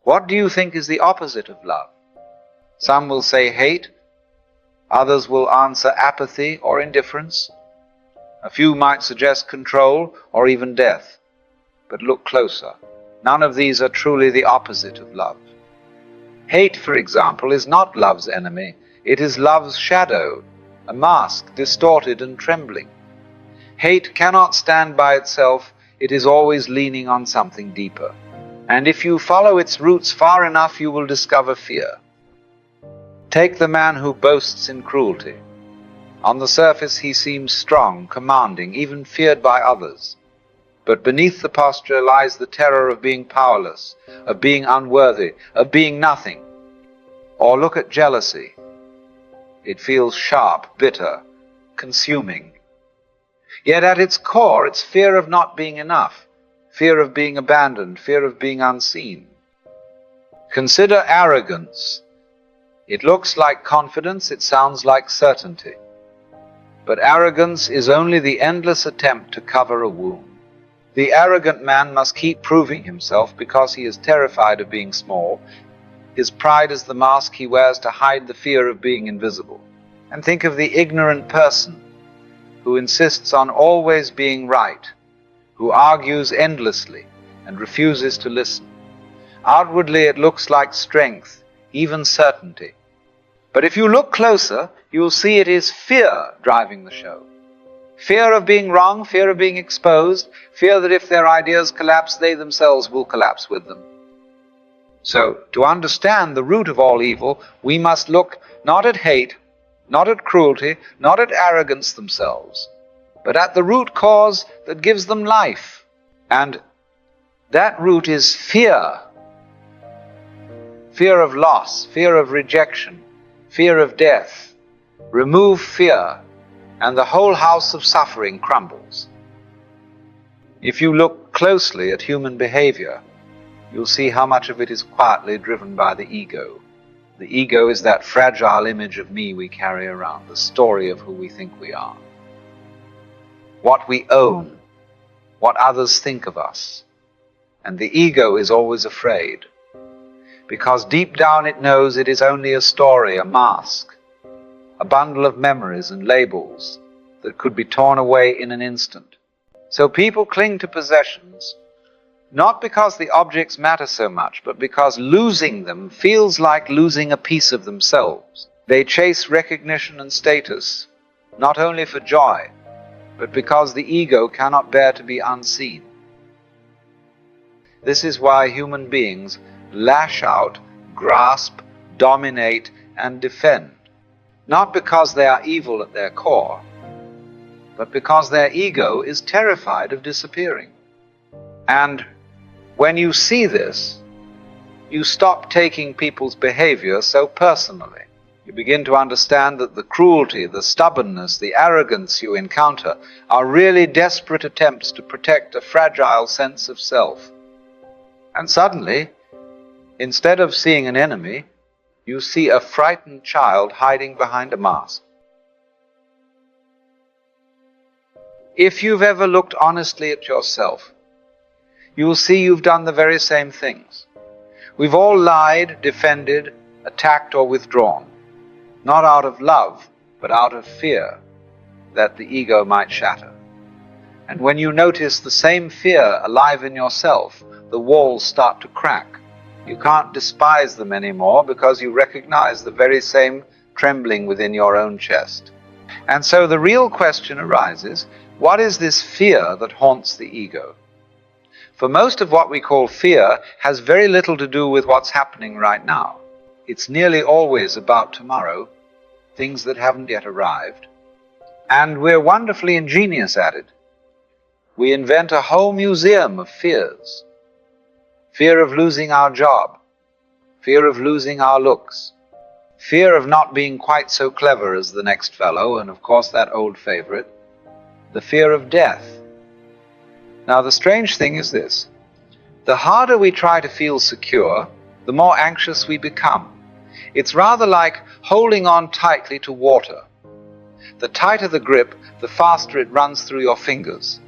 What do you think is the opposite of love? Some will say hate, others will answer apathy or indifference. A few might suggest control or even death. But look closer. None of these are truly the opposite of love. Hate, for example, is not love's enemy. It is love's shadow, a mask, distorted and trembling. Hate cannot stand by itself. It is always leaning on something deeper. And if you follow its roots far enough, you will discover fear. Take the man who boasts in cruelty. On the surface he seems strong, commanding, even feared by others. But beneath the posture lies the terror of being powerless, of being unworthy, of being nothing. Or look at jealousy. It feels sharp, bitter, consuming. Yet at its core, it's fear of not being enough, fear of being abandoned, fear of being unseen. Consider arrogance. It looks like confidence, it sounds like certainty. But arrogance is only the endless attempt to cover a wound. The arrogant man must keep proving himself because he is terrified of being small. His pride is the mask he wears to hide the fear of being invisible. And think of the ignorant person who insists on always being right, who argues endlessly and refuses to listen. Outwardly it looks like strength, even certainty. But if you look closer, you will see it is fear driving the show. Fear of being wrong, fear of being exposed, fear that if their ideas collapse, they themselves will collapse with them. So, to understand the root of all evil, we must look not at hate, not at cruelty, not at arrogance themselves, but at the root cause that gives them life. And that root is fear. Fear of loss, fear of rejection, fear of death. Remove fear, and the whole house of suffering crumbles. If you look closely at human behavior, you'll see how much of it is quietly driven by the ego. The ego is that fragile image of me we carry around, the story of who we think we are. What we own, what others think of us. And the ego is always afraid, because deep down it knows it is only a story, a mask, a bundle of memories and labels that could be torn away in an instant. So people cling to possessions, not because the objects matter so much, but because losing them feels like losing a piece of themselves. They chase recognition and status, not only for joy, but because the ego cannot bear to be unseen. This is why human beings lash out, grasp, dominate, and defend. Not because they are evil at their core, but because their ego is terrified of disappearing. And when you see this, you stop taking people's behavior so personally. You begin to understand that the cruelty, the stubbornness, the arrogance you encounter are really desperate attempts to protect a fragile sense of self. And suddenly, instead of seeing an enemy, you see a frightened child hiding behind a mask. If you've ever looked honestly at yourself, you will see you've done the very same things. We've all lied, defended, attacked, or withdrawn, not out of love, but out of fear that the ego might shatter. And when you notice the same fear alive in yourself, the walls start to crack. You can't despise them anymore because you recognize the very same trembling within your own chest. And so the real question arises, what is this fear that haunts the ego? For most of what we call fear has very little to do with what's happening right now. It's nearly always about tomorrow, things that haven't yet arrived. And we're wonderfully ingenious at it. We invent a whole museum of fears. Fear of losing our job, fear of losing our looks, fear of not being quite so clever as the next fellow, and of course that old favorite, the fear of death. Now the strange thing is this, the harder we try to feel secure, the more anxious we become. It's rather like holding on tightly to water. The tighter the grip, the faster it runs through your fingers.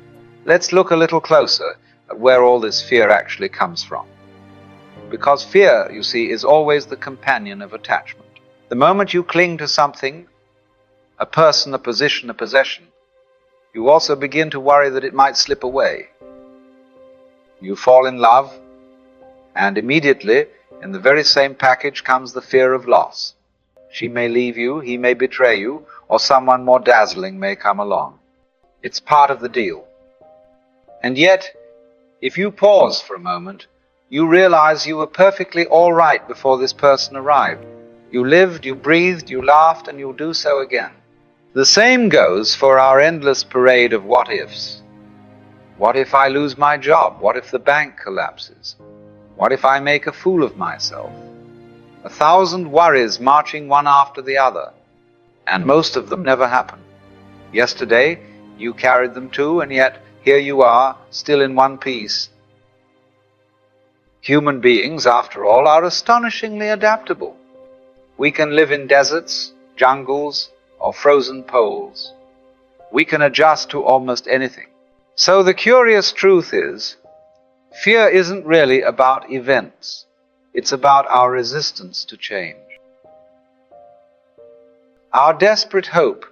Let's look a little closer at where all this fear actually comes from. Because fear, you see, is always the companion of attachment. The moment you cling to something, a person, a position, a possession, you also begin to worry that it might slip away. You fall in love, and immediately, in the very same package, comes the fear of loss. She may leave you, he may betray you, or someone more dazzling may come along. It's part of the deal. And yet, if you pause for a moment, you realize you were perfectly all right before this person arrived. You lived, you breathed, you laughed, and you'll do so again. The same goes for our endless parade of what-ifs. What if I lose my job? What if the bank collapses? What if I make a fool of myself? 1,000 worries marching one after the other, and most of them never happen. Yesterday, you carried them too, and yet here you are, still in one piece. Human beings, after all, are astonishingly adaptable. We can live in deserts, jungles, or frozen poles. We can adjust to almost anything. So the curious truth is, fear isn't really about events. It's about our resistance to change. Our desperate hope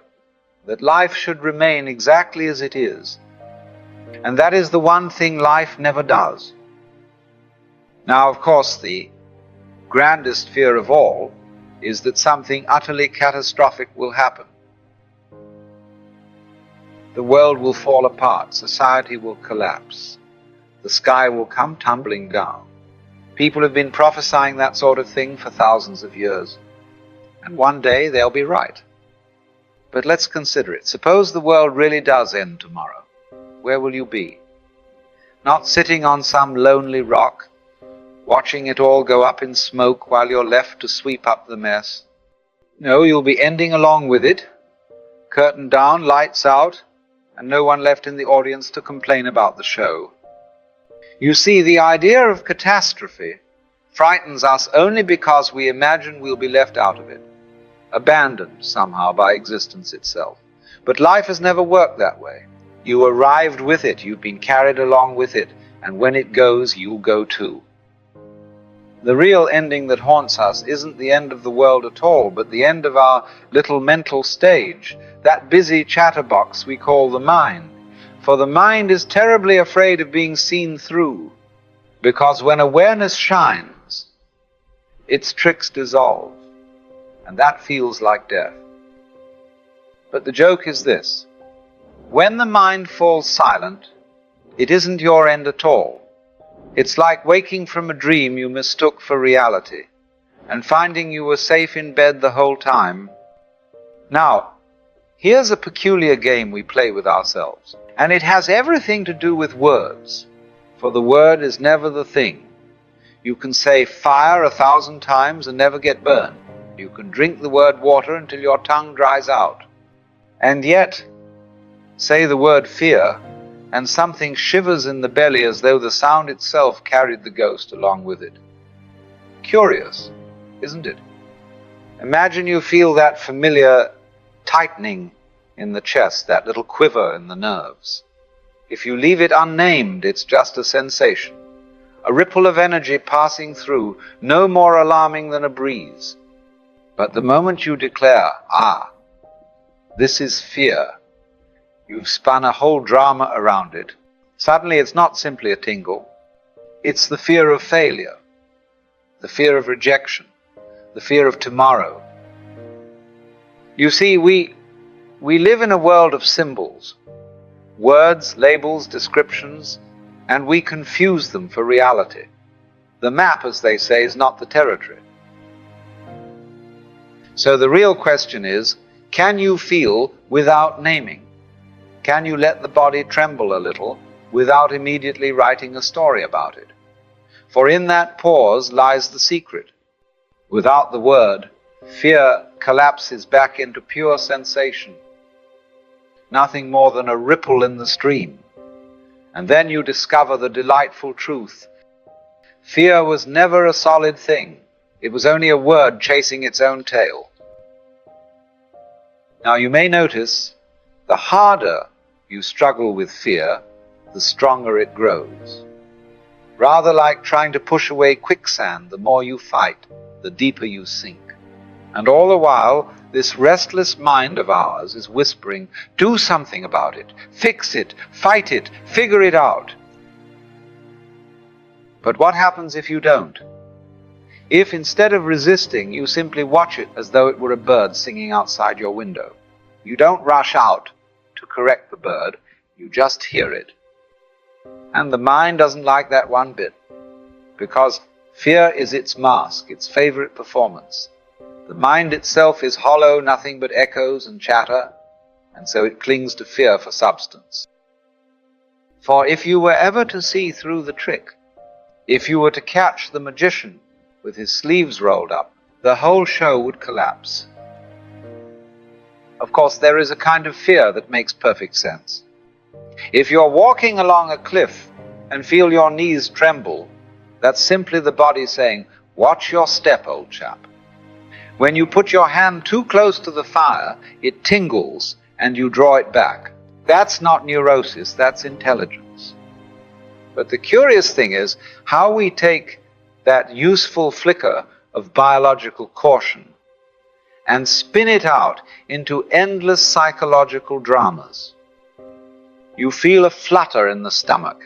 that life should remain exactly as it is, and that is the one thing life never does. Now, of course, the grandest fear of all is that something utterly catastrophic will happen. The world will fall apart, society will collapse, the sky will come tumbling down. People have been prophesying that sort of thing for thousands of years, and one day they'll be right. But let's consider it. Suppose the world really does end tomorrow. Where will you be? Not sitting on some lonely rock, watching it all go up in smoke while you're left to sweep up the mess. No, you'll be ending along with it, curtain down, lights out, and no one left in the audience to complain about the show. You see, the idea of catastrophe frightens us only because we imagine we'll be left out of it, abandoned somehow by existence itself. But life has never worked that way. You arrived with it, you've been carried along with it, and when it goes, you'll go too. The real ending that haunts us isn't the end of the world at all, but the end of our little mental stage, that busy chatterbox we call the mind. For the mind is terribly afraid of being seen through, because when awareness shines, its tricks dissolve, and that feels like death. But the joke is this: when the mind falls silent, it isn't your end at all. It's like waking from a dream you mistook for reality, and finding you were safe in bed the whole time. Now, here's a peculiar game we play with ourselves, and it has everything to do with words, for the word is never the thing. You can say fire 1,000 times and never get burned. You can drink the word water until your tongue dries out. And yet, say the word fear, and something shivers in the belly as though the sound itself carried the ghost along with it. Curious, isn't it? Imagine you feel that familiar tightening in the chest, that little quiver in the nerves. If you leave it unnamed, it's just a sensation, a ripple of energy passing through, no more alarming than a breeze. But the moment you declare, this is fear, you've spun a whole drama around it. Suddenly it's not simply a tingle. It's the fear of failure, the fear of rejection, the fear of tomorrow. You see, we live in a world of symbols, words, labels, descriptions, and we confuse them for reality. The map, as they say, is not the territory. So the real question is, can you feel without naming? Can you let the body tremble a little without immediately writing a story about it? For in that pause lies the secret. Without the word, fear collapses back into pure sensation, nothing more than a ripple in the stream. And then you discover the delightful truth. Fear was never a solid thing. It was only a word chasing its own tail. Now you may notice, the harder you struggle with fear, the stronger it grows. rather like trying to push away quicksand. The more you fight, the deeper you sink. And all the while, this restless mind of ours is whispering, do something about it, fix it, fight it, figure it out. But what happens if you don't? If instead of resisting, you simply watch it as though it were a bird singing outside your window? You don't rush out to correct the bird, you just hear it. And the mind doesn't like that one bit, because fear is its mask, its favorite performance. The mind itself is hollow, nothing but echoes and chatter, and so it clings to fear for substance. For if you were ever to see through the trick, if you were to catch the magician with his sleeves rolled up, the whole show would collapse. Of course, there is a kind of fear that makes perfect sense. If you're walking along a cliff and feel your knees tremble, that's simply the body saying, watch your step, old chap. When you put your hand too close to the fire, it tingles and you draw it back. That's not neurosis, that's intelligence. But the curious thing is how we take that useful flicker of biological caution and spin it out into endless psychological dramas. You feel a flutter in the stomach,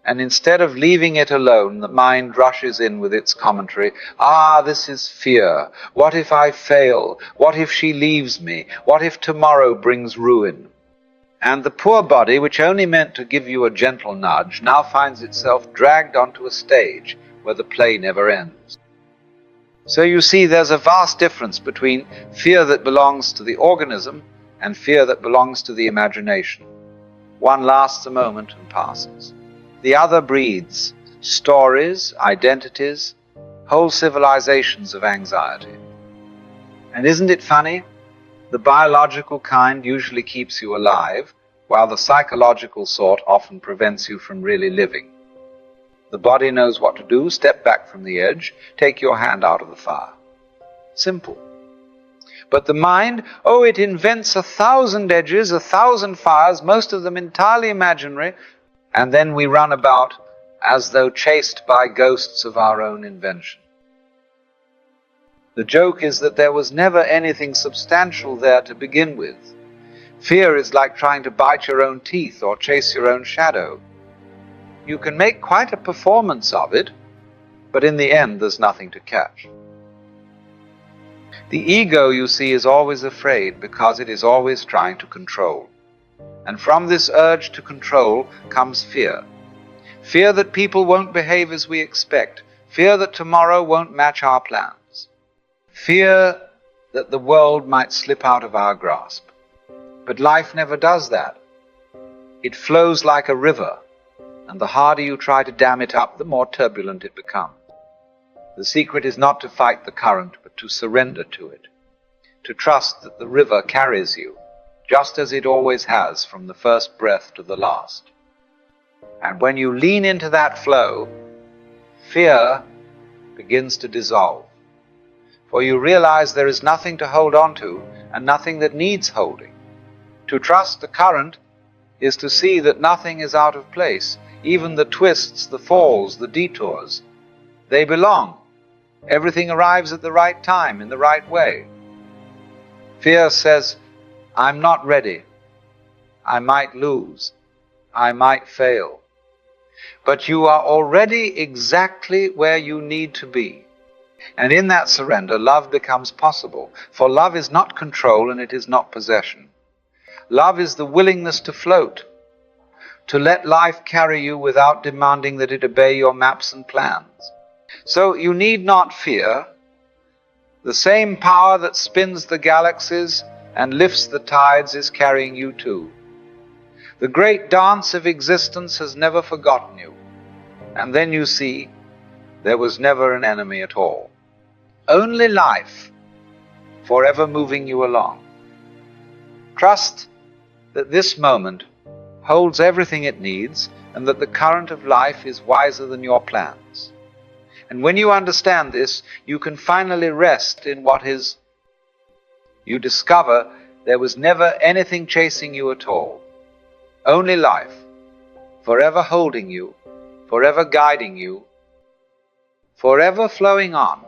and instead of leaving it alone, the mind rushes in with its commentary. This is fear. What if I fail? What if she leaves me? What if tomorrow brings ruin? And the poor body, which only meant to give you a gentle nudge, now finds itself dragged onto a stage where the play never ends. So you see, there's a vast difference between fear that belongs to the organism and fear that belongs to the imagination. One lasts a moment and passes. The other breeds stories, identities, whole civilizations of anxiety. And isn't it funny? The biological kind usually keeps you alive, while the psychological sort often prevents you from really living. The body knows what to do. Step back from the edge, take your hand out of the fire. Simple. But the mind, it invents 1,000 edges, 1,000 fires, most of them entirely imaginary, and then we run about as though chased by ghosts of our own invention. The joke is that there was never anything substantial there to begin with. Fear is like trying to bite your own teeth or chase your own shadow. You can make quite a performance of it, but in the end there's nothing to catch. The ego, you see, is always afraid because it is always trying to control. And from this urge to control comes fear. Fear that people won't behave as we expect. Fear that tomorrow won't match our plans. Fear that the world might slip out of our grasp. But life never does that. It flows like a river, and the harder you try to dam it up, the more turbulent it becomes. The secret is not to fight the current, but to surrender to it, to trust that the river carries you, just as it always has from the first breath to the last. And when you lean into that flow, fear begins to dissolve, for you realize there is nothing to hold on to and nothing that needs holding. To trust the current is to see that nothing is out of place, even the twists, the falls, the detours. They belong. Everything arrives at the right time, in the right way. Fear says, I'm not ready. I might lose. I might fail. But you are already exactly where you need to be. And in that surrender, love becomes possible. For love is not control and it is not possession. Love is the willingness to float, to let life carry you without demanding that it obey your maps and plans. So you need not fear. The same power that spins the galaxies and lifts the tides is carrying you too. The great dance of existence has never forgotten you. And then you see, there was never an enemy at all. Only life, forever moving you along. Trust that this moment holds everything it needs, and that the current of life is wiser than your plans. And when you understand this, you can finally rest in what is. You discover there was never anything chasing you at all. Only life, forever holding you, forever guiding you, forever flowing on